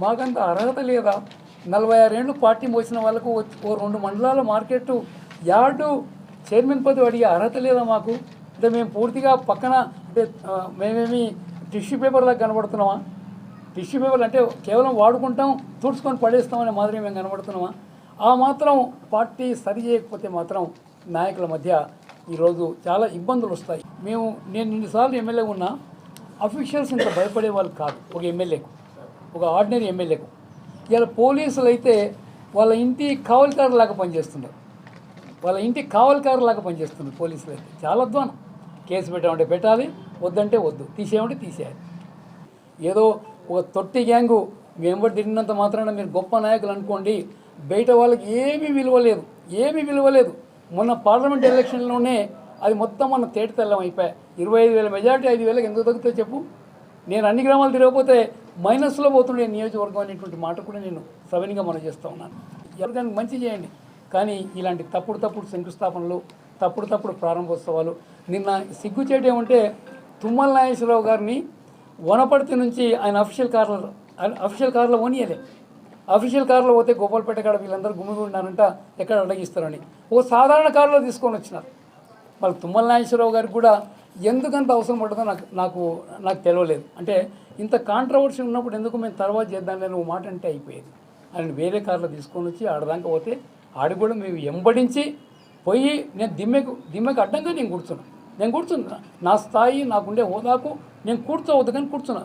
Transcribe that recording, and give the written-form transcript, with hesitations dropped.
మాకంత అర్హత లేదా? 46 ఏళ్ళు పార్టీ మోసిన వాళ్ళకు ఓ 2 మండలాల మార్కెట్ యార్డు చైర్మన్ పదవి అడిగే అర్హత లేదా మాకు? అంటే మేము పూర్తిగా పక్కన అంటే మేమేమి టిష్యూ పేపర్లాగా కనబడుతున్నామా? టిష్యూ పేపర్లు అంటే కేవలం వాడుకుంటాం, తుడుచుకొని పడేస్తామనే మాదిరి మేము కనబడుతున్నామా? ఆ మాత్రం పార్టీ సరి చేయకపోతే మాత్రం నాయకుల మధ్య ఈరోజు చాలా ఇబ్బందులు వస్తాయి. నేను ఇన్నిసార్లు ఎమ్మెల్యే ఉన్నా, అఫీషియల్స్ ఇంత భయపడే వాళ్ళు కాదు ఒక ఎమ్మెల్యేకు, ఒక ఆర్డినరీ ఎమ్మెల్యేకు. ఇలా పోలీసులు అయితే వాళ్ళ ఇంటి కావలికారులాగా పనిచేస్తున్నారు, వాళ్ళ ఇంటి కావలికారులాగా పనిచేస్తున్నారు పోలీసులు అయితే. చాలా అధ్వానం. కేసు పెట్టామంటే పెట్టాలి, వద్దంటే వద్దు, తీసేయమంటే తీసేయాలి. ఏదో ఒక తొట్టి గ్యాంగు వెంబడి తిరిగినంత మాత్రాన మీరు గొప్ప నాయకులు అనుకోండి, బయట వాళ్ళకి ఏమీ విలువ లేదు. మొన్న పార్లమెంట్ ఎలక్షన్లోనే అది మొత్తం మన తేటి తెల్లం అయిపోయాయి. 25,000 మెజార్టీ 5,000 ఎందుకు తగ్గుతుందో చెప్పు? నేను అన్ని గ్రామాలు తిరగకపోతే మైనస్లో పోతుండే నియోజకవర్గం అనేటువంటి మాట కూడా నేను సవినిగా మనం చేస్తూ ఉన్నాను. ఎవరికైనా మంచి చేయండి, కానీ ఇలాంటి తప్పుడు శంకుస్థాపనలు, తప్పుడు ప్రారంభోత్సవాలు. నిన్న సిగ్గుచేటు ఏమంటే తుమ్మల నాగేశ్వరరావు గారిని వనపర్తి నుంచి ఆయన అఫీషియల్ కార్లో పోనీయలే. అఫీషియల్ కారులో పోతే గోపాల్పేట కాడ వీళ్ళందరూ ఉన్నారంట, ఎక్కడ అడగిస్తారని ఓ సాధారణ కారులో తీసుకొని వచ్చినారు. మళ్ళీ తుమ్మల నాగేశ్వరరావు గారికి కూడా ఎందుకంత అవసరం పడుతుందో నాకు తెలియలేదు. అంటే ఇంత కాంట్రవర్సీ ఉన్నప్పుడు ఎందుకు మేము తర్వాత చేద్దామని ఓ మాట అంటే అయిపోయేది. ఆయన వేరే కారులో తీసుకొని వచ్చి ఆడదాకా పోతే ఆడి కూడా మేము ఎంబడించి పోయి నేను దిమ్మకు అడ్డంగా నేను కూర్చున్నా. నా స్థాయి నాకుండే హోదాకు నేను కూర్చోవద్దు కానీ కూర్చున్నా.